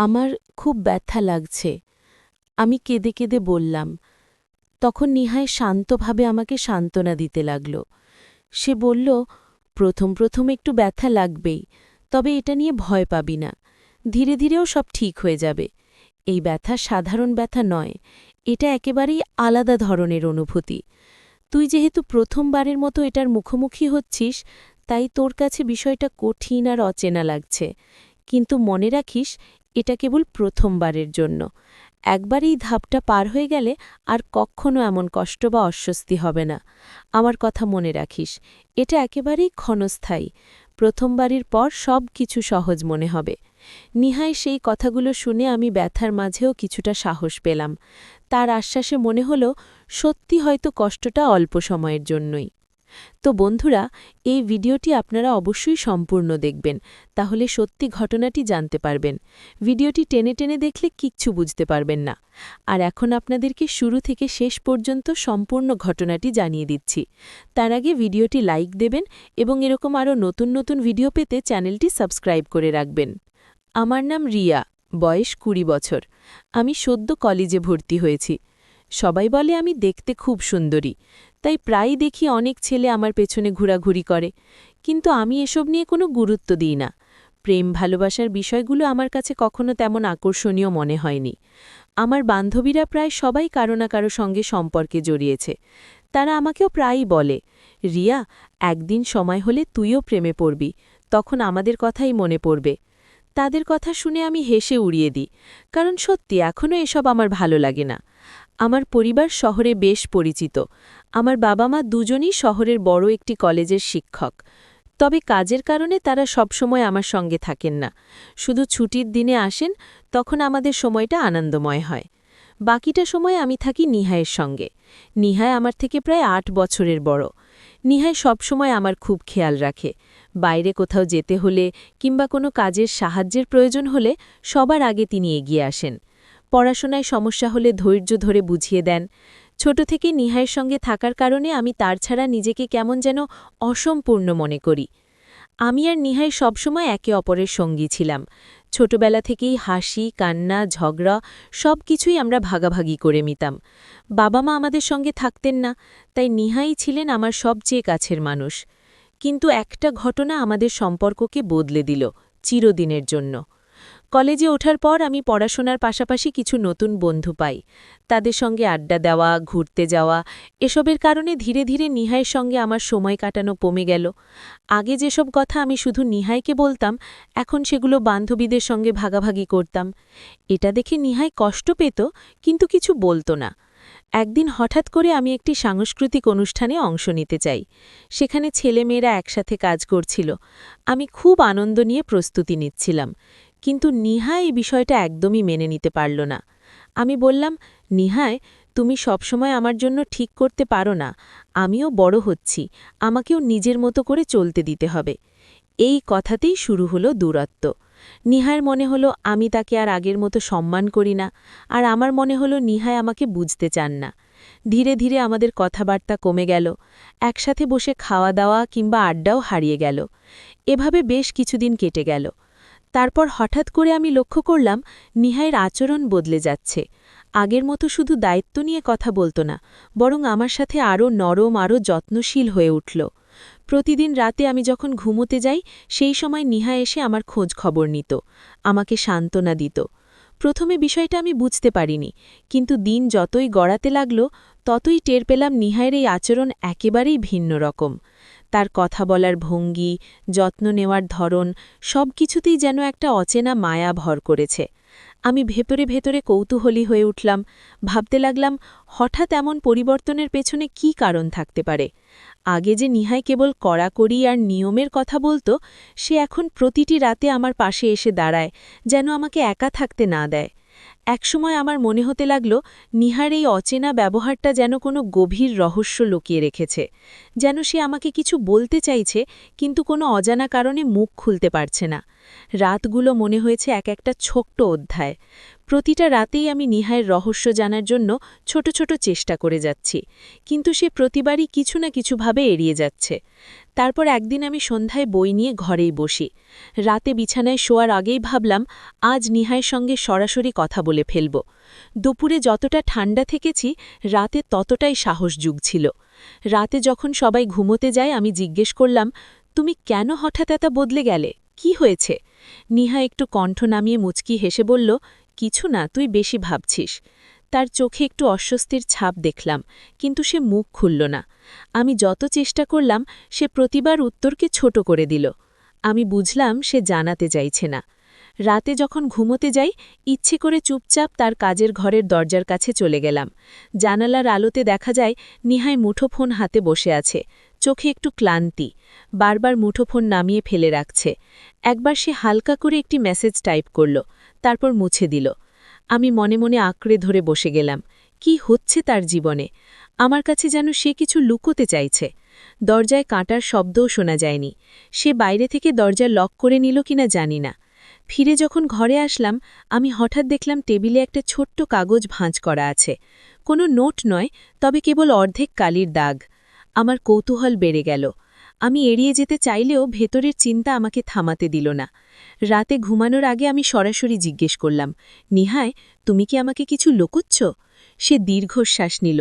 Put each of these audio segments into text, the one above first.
আমার খুব ব্যথা লাগছে। আমি কেঁদে কেঁদে বললাম। তখন নিহাই শান্তভাবে আমাকে সান্ত্বনা দিতে লাগল। সে বলল, প্রথম প্রথম একটু ব্যথা লাগবেই, তবে এটা নিয়ে ভয় পাবি না। ধীরে ধীরেও সব ঠিক হয়ে যাবে। এই ব্যথা সাধারণ ব্যথা নয়, এটা একেবারেই আলাদা ধরনের অনুভূতি। তুই যেহেতু প্রথমবারের মতো এটার মুখোমুখি হচ্ছিস, তাই তোর কাছে বিষয়টা কঠিন আর অচেনা লাগছে। কিন্তু মনে রাখিস, এটা কেবল প্রথমবারের জন্য। একবার এই ধাপটা পার হয়ে গেলে আর কখনো এমন কষ্ট বা অস্বস্তি হবে না। আমার কথা মনে রাখিস, এটা একেবারেই ক্ষণস্থায়ী। প্রথমবারের পর সব কিছু সহজ মনে হবে। নিহাই সেই কথাগুলো শুনে আমি ব্যথার মাঝেও কিছুটা সাহস পেলাম। তার আশ্বাসে মনে হল, সত্যি হয়তো কষ্টটা অল্প সময়ের জন্যই। তো বন্ধুরা, এই ভিডিওটি আপনারা অবশ্যই সম্পূর্ণ দেখবেন, তাহলে সত্যি ঘটনাটি জানতে পারবেন। ভিডিওটি টেনে টেনে দেখলে কিচ্ছু বুঝতে পারবেন না। আর এখন আপনাদেরকে শুরু থেকে শেষ পর্যন্ত সম্পূর্ণ ঘটনাটি জানিয়ে দিচ্ছি। তার আগে ভিডিওটি লাইক দেবেন এবং এরকম আরও নতুন নতুন ভিডিও পেতে চ্যানেলটি সাবস্ক্রাইব করে রাখবেন। আমার নাম রিয়া, বয়স ২০ বছর। আমি সদ্য কলেজে ভর্তি হয়েছি। সবাই বলে আমি দেখতে খুব সুন্দরী, তাই প্রায়ই দেখি অনেক ছেলে আমার পেছনে ঘোরাঘুরি করে। কিন্তু আমি এসব নিয়ে কোনো গুরুত্ব দিই না। প্রেম ভালোবাসার বিষয়গুলো আমার কাছে কখনো তেমন আকর্ষণীয় মনে হয়নি। আমার বান্ধবীরা প্রায় সবাই কারো না কারো সঙ্গে সম্পর্কে জড়িয়েছে। তারা আমাকেও প্রায়ই বলে, রিয়া, একদিন সময় হলে তুইও প্রেমে পড়বি, তখন আমাদের কথাই মনে পড়বে। তাদের কথা শুনে আমি হেসে উড়িয়ে দিই, কারণ সত্যি এখনও এসব আমার ভালো লাগে না। আমার পরিবার শহরে বেশ পরিচিত। আমার বাবা মা দুজনই শহরের বড় একটি কলেজের শিক্ষক। তবে কাজের কারণে তারা সবসময় আমার সঙ্গে থাকেন না। শুধু ছুটির দিনে আসেন, তখন আমাদের সময়টা আনন্দময় হয়। বাকিটা সময় আমি থাকি নিহায়ের সঙ্গে। নিহায় আমার থেকে প্রায় ৮ বছরের বড়। নিহায় সবসময় আমার খুব খেয়াল রাখে। বাইরে কোথাও যেতে হলে কিংবা কোনো কাজের সাহায্যের প্রয়োজন হলে সবার আগে তিনি এগিয়ে আসেন। পড়াশোনায় সমস্যা হলে ধৈর্য ধরে বুঝিয়ে দেন। ছোট থেকে নিহায়ের সঙ্গে থাকার কারণে আমি তার ছাড়া নিজেকে কেমন যেন অসম্পূর্ণ মনে করি। আমি আর নিহাই সবসময় একে অপরের সঙ্গী ছিলাম। ছোটবেলা থেকেই হাসি, কান্না, ঝগড়া সব কিছুই আমরা ভাগাভাগি করে নিতাম। বাবা মা আমাদের সঙ্গে থাকতেন না, তাই নিহাই ছিলেন আমার সবচেয়ে কাছের মানুষ। কিন্তু একটা ঘটনা আমাদের সম্পর্ককে বদলে দিল, চিরদিনের জন্য। কলেজে ওঠার পর আমি পড়াশোনার পাশাপাশি কিছু নতুন বন্ধু পাই। তাদের সঙ্গে আড্ডা দেওয়া, ঘুরতে যাওয়া, এসবের কারণে ধীরে ধীরে নিহাইয়ের সঙ্গে আমার সময় কাটানো কমে গেল। আগে যেসব কথা আমি শুধু নিহাইকে বলতাম, এখন সেগুলো বান্ধবীদের সঙ্গে ভাগাভাগি করতাম। এটা দেখে নিহাই কষ্ট পেত, কিন্তু কিছু বলতো না। একদিন হঠাৎ করে আমি একটি সাংস্কৃতিক অনুষ্ঠানে অংশ নিতে চাই। সেখানে ছেলেমেয়েরা একসাথে কাজ করছিল। আমি খুব আনন্দ নিয়ে প্রস্তুতি নিচ্ছিলাম। কিন্তু নিহাই এই বিষয়টা একদমই মেনে নিতে পারল না। আমি বললাম, নিহাই, তুমি সবসময় আমার জন্য ঠিক করতে পারো না। আমিও বড় হচ্ছি, আমাকেও নিজের মতো করে চলতে দিতে হবে। এই কথাতেই শুরু হলো দূরত্ব। নিহায়ের মনে হলো আমি তাকে আর আগের মতো সম্মান করি না, আর আমার মনে হলো নিহাই আমাকে বুঝতে চান না। ধীরে ধীরে আমাদের কথাবার্তা কমে গেল। একসাথে বসে খাওয়া দাওয়া কিংবা আড্ডাও হারিয়ে গেল। এভাবে বেশ কিছুদিন কেটে গেল। তারপর হঠাৎ করে আমি লক্ষ্য করলাম নিহাইয়ের আচরণ বদলে যাচ্ছে। আগের মতো শুধু দায়িত্ব নিয়ে কথা বলতো না, বরং আমার সাথে আরও নরম, আরও যত্নশীল হয়ে উঠল। প্রতিদিন রাতে আমি যখন ঘুমোতে যাই, সেই সময় নিহা এসে আমার খোঁজ খবর নিত, আমাকে সান্ত্বনা দিত। প্রথমে বিষয়টা আমি বুঝতে পারিনি, কিন্তু দিন যতই গড়াতে লাগল, ততই টের পেলাম নিহায়ের এই আচরণ একেবারেই ভিন্ন রকম। তার কথা বলার ভঙ্গি, যত্ন নেওয়ার ধরন, সব কিছুতেই যেন একটা অচেনা মায়া ভর করেছে। আমি ভেতরে ভেতরে কৌতূহলী হয়ে উঠলাম, ভাবতে লাগলাম হঠাৎ এমন পরিবর্তনের পেছনে কী কারণ থাকতে পারে। আগে যে নিহাই কেবল কড়াকড়ি আর নিয়মের কথা বলতো, সে এখন প্রতিটি রাতে আমার পাশে এসে দাঁড়ায়, যেন আমাকে একা থাকতে না দেয়। একসময় আমার মনে হতে লাগল নিহার এই অচেনা ব্যবহারটা যেন কোনো গভীর রহস্য লুকিয়ে রেখেছে, যেন সে আমাকে কিছু বলতে চাইছে কিন্তু কোনো অজানা কারণে মুখ খুলতে পারছে না। রাতগুলো মনে হয়েছে এক একটা ছোট্ট অধ্যায়। প্রতিটা রাতেই আমি নিহায়ের রহস্য জানার জন্য ছোট ছোট চেষ্টা করে যাচ্ছি, কিন্তু সে প্রতিবারই কিছু না কিছুভাবে এড়িয়ে যাচ্ছে। তারপর একদিন আমি সন্ধ্যায় বই নিয়ে ঘরেই বসি। রাতে বিছানায় শোয়ার আগেই ভাবলাম আজ নিহায়ের সঙ্গে সরাসরি কথা বলে ফেলব। দুপুরে যতটা ঠান্ডা থেকেছি, রাতে ততটাই সাহস জুগছিল। রাতে যখন সবাই ঘুমোতে যায় আমি জিজ্ঞেস করলাম, তুমি কেন হঠাৎ এত বদলে গেলে, কি হয়েছে? নিহা একটু কণ্ঠ নামিয়ে মুচকি হেসে বলল, কিছু না, তুই বেশি ভাবছিস। তার চোখে একটু অস্বস্তির ছাপ দেখলাম, কিন্তু সে মুখ খুলল না। আমি যত চেষ্টা করলাম সে প্রতিবার উত্তরকে ছোট করে দিল। আমি বুঝলাম সে জানাতে চাইছে না। রাতে যখন ঘুমোতে যাই, ইচ্ছে করে চুপচাপ তার কাজের ঘরের দরজার কাছে চলে গেলাম। জানালার আলোতে দেখা যায় নিহাই মুঠোফোন হাতে বসে আছে, চোখে একটু ক্লান্তি, বারবার মুঠোফোন নামিয়ে ফেলে রাখছে। একবার সে হালকা করে একটি মেসেজ টাইপ করল, তারপর মুছে দিল। আমি মনে মনে আঁকড়ে ধরে বসে গেলাম। কি হচ্ছে তার জীবনে? আমার কাছে যেন সে কিছু লুকোতে চাইছে। দরজায় কাঁটার শব্দও শোনা যায়নি। সে বাইরে থেকে দরজা লক করে নিল কিনা জানি না। ফিরে যখন ঘরে আসলাম, আমি হঠাৎ দেখলাম টেবিলে একটা ছোট্ট কাগজ ভাঁজ করা আছে। কোনো নোট নয়, তবে কেবল অর্ধেক কালির দাগ। আমার কৌতূহল বেড়ে গেল। আমি এড়িয়ে যেতে চাইলেও ভেতরের চিন্তা আমাকে থামাতে দিল না। রাতে ঘুমানোর আগে আমি সরাসরি জিজ্ঞেস করলাম, নিহায়, তুমি কি আমাকে কিছু লুকোচ্ছ? সে দীর্ঘশ্বাস নিল।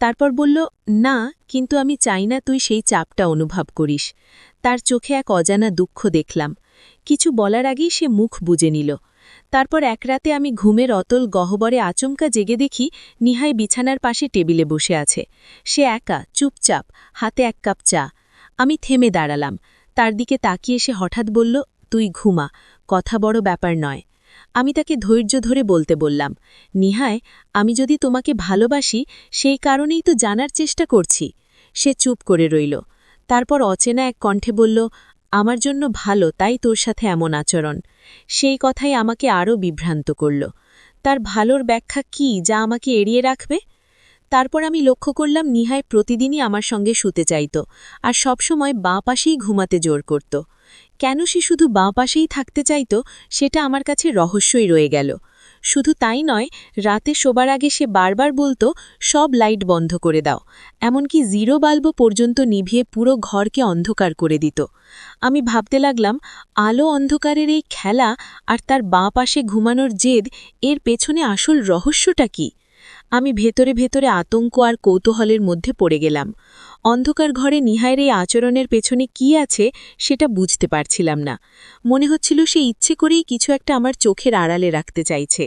তারপর বলল, না, কিন্তু আমি চাই না তুই সেই চাপটা অনুভব করিস। তার চোখে এক অজানা দুঃখ দেখলাম। কিছু বলার আগেই সে মুখ বুজে নিল। তারপর এক রাতে আমি ঘুমের অতল গহ্বরে আচমকা জেগে দেখি নিহাই বিছানার পাশে টেবিলে বসে আছে। সে একা, চুপচাপ, হাতে এক কাপ চা। আমি থেমে দাঁড়ালাম। তার দিকে তাকিয়ে সে হঠাৎ বলল, তুই ঘুমা, কথা বড় ব্যাপার নয়। আমি তাকে ধৈর্য ধরে বলতে বললাম, নিহায়, আমি যদি তোমাকে ভালোবাসি সেই কারণেই তো জানার চেষ্টা করছি। সে চুপ করে রইল। তারপর অচেনা এক কণ্ঠে বলল, আমার জন্য ভালো, তাই তোর সাথে এমন আচরণ। সেই কথাই আমাকে আরও বিভ্রান্ত করল। তার ভালোর ব্যাখ্যা কি যা আমাকে এড়িয়ে রাখবে? তারপর আমি লক্ষ্য করলাম নিহাই প্রতিদিনই আমার সঙ্গে শুতে চাইত, আর সবসময় বাঁ পাশেই ঘুমাতে জোর করত। কেন সে শুধু বাঁ পাশেই থাকতে চাইত, সেটা আমার কাছে রহস্যই রয়ে গেল। শুধু তাই নয়, রাতে শোবার আগে সে বারবার বলতো, সব লাইট বন্ধ করে দাও, এমনকি জিরো বাল্বও পর্যন্ত নিভিয়ে পুরো ঘরকে অন্ধকার করে দিত। আমি ভাবতে লাগলাম, আলো অন্ধকারের এই খেলা আর তার বাঁ পাশে ঘুমানোর জেদ, এর পেছনে আসল রহস্যটা কি? আমি ভেতরে ভেতরে আতঙ্ক আর কৌতূহলের মধ্যে পড়ে গেলাম। অন্ধকার ঘরে নিহায়ের এই আচরণের পেছনে কি আছে সেটা বুঝতে পারছিলাম না। মনে হচ্ছিল সে ইচ্ছে করেই কিছু একটা আমার চোখের আড়ালে রাখতে চাইছে।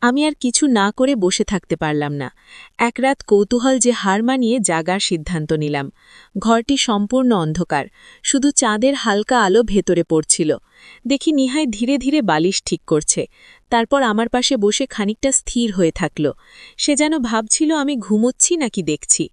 আমি আর কিছু না করে বসে থাকতে পারলাম না। এক রাত কৌতূহল যে হার মানিয়ে জাগার সিদ্ধান্ত নিলাম। ঘরটি সম্পূর্ণ অন্ধকার, শুধু চাঁদের হালকা আলো ভেতরে পড়ছিল। দেখি নিহাই ধীরে ধীরে বালিশ ঠিক করছে। তারপর আমার পাশে বসে খানিকটা স্থির হয়ে থাকল। সে যেন ভাবছিল আমি ঘুমোচ্ছি নাকি দেখছি।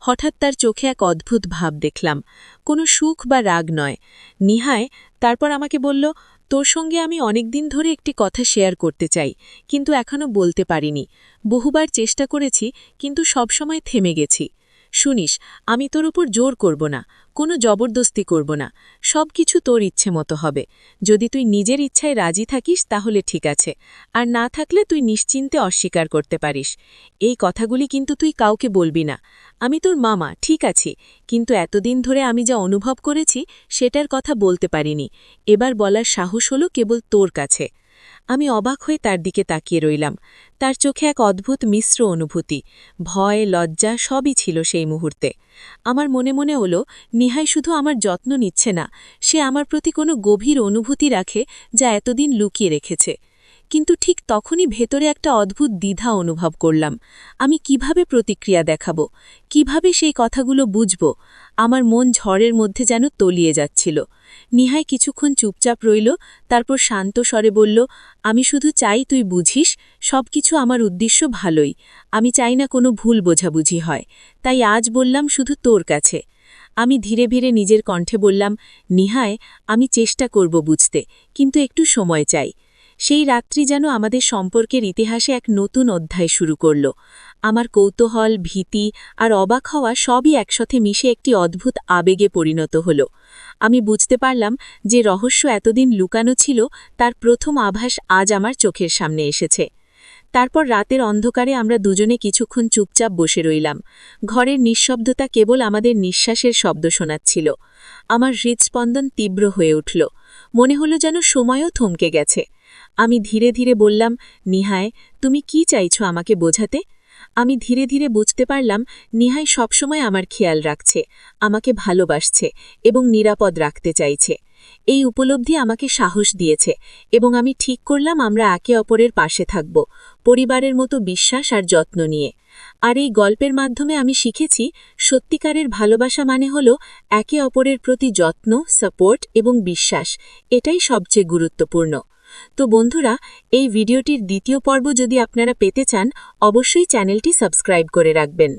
হঠাৎ তার চোখে এক অদ্ভুত ভাব দেখলাম, কোনো সুখ বা রাগ নয়। নিহায় তারপর আমাকে বলল, তোর সঙ্গে আমি অনেকদিন ধরে একটি কথা শেয়ার করতে চাই, কিন্তু এখনো বলতে পারিনি। বহুবার চেষ্টা করেছি, কিন্তু সবসময় থেমে গেছি। শুনিস, আমি তোর উপর জোর করব না, কোনো জবরদস্তি করব না, সব কিছু তোর ইচ্ছে মতো হবে। যদি তুই নিজের ইচ্ছায় রাজি থাকিস তাহলে ঠিক আছে, আর না থাকলে তুই নিশ্চিন্তে অস্বীকার করতে পারিস। এই কথাগুলি কিন্তু তুই কাউকে বলবি না। আমি তোর মামা, ঠিক আছি, কিন্তু এতদিন ধরে আমি যা অনুভব করেছি সেটার কথা বলতে পারিনি। এবার বলার সাহস হলো কেবল তোর কাছে। আমি অবাক হয়ে তার দিকে তাকিয়ে রইলাম। তার চোখে এক অদ্ভুত মিশ্র অনুভূতি, ভয়, লজ্জা সবই ছিল সেই মুহূর্তে। আমার মনে মনে হলো, নিহাই শুধু আমার যত্ন নিচ্ছে না, সে আমার প্রতি কোনো গভীর অনুভূতি রাখে যা এতদিন লুকিয়ে রেখেছে। কিন্তু ঠিক তখনই ভেতরে একটা অদ্ভুত দ্বিধা অনুভব করলাম। আমি কিভাবে প্রতিক্রিয়া দেখাব, কিভাবে সেই কথাগুলো বুঝব? আমার মন ঝড়ের মধ্যে যেন তলিয়ে যাচ্ছিল। নিহাই কিছুক্ষণ চুপচাপ রইল, তারপর শান্ত স্বরে বলল, আমি শুধু চাই তুই বুঝিস, সবকিছু আমার উদ্দেশ্য ভালোই। আমি চাই না কোনো ভুল বোঝাবুঝি হয়, তাই আজ বললাম শুধু তোর কাছে। আমি ধীরে ধীরে নিজের কণ্ঠে বললাম, নিহায়, আমি চেষ্টা করব বুঝতে, কিন্তু একটু সময় চাই। সেই রাত্রি যেন আমাদের সম্পর্কের ইতিহাসে এক নতুন অধ্যায় শুরু করল। আমার কৌতূহল, ভীতি আর অবাক হওয়া সবই একসাথে মিশে একটি অদ্ভুত আবেগে পরিণত হল। আমি বুঝতে পারলাম যে রহস্য এতদিন লুকানো ছিল, তার প্রথম আভাস আজ আমার চোখের সামনে এসেছে। তারপর রাতের অন্ধকারে আমরা দুজনে কিছুক্ষণ চুপচাপ বসে রইলাম। ঘরের নিঃশব্দতা কেবল আমাদের নিঃশ্বাসের শব্দ শোনাচ্ছিল। আমার হৃদস্পন্দন তীব্র হয়ে উঠল। মনে হলো যেন সময়ও থমকে গেছে। আমি ধীরে ধীরে বললাম, নিহায়, তুমি কি চাইছো আমাকে বোঝাতে? আমি ধীরে ধীরে বুঝতে পারলাম নিহাই সবসময় আমার খেয়াল রাখছে, আমাকে ভালোবাসছে এবং নিরাপদ রাখতে চাইছে। এই উপলব্ধি আমাকে সাহস দিয়েছে এবং আমি ঠিক করলাম আমরা একে অপরের পাশে থাকব, পরিবারের মতো বিশ্বাস আর যত্ন নিয়ে। আর এই গল্পের মাধ্যমে আমি শিখেছি সত্যিকারের ভালোবাসা মানে হল একে অপরের প্রতি যত্ন, সাপোর্ট এবং বিশ্বাস। এটাই সবচেয়ে গুরুত্বপূর্ণ। তো বন্ধুরা, এই ভিডিওটির দ্বিতীয় পর্ব যদি আপনারা পেতে চান, অবশ্যই চ্যানেলটি সাবস্ক্রাইব করে রাখবেন।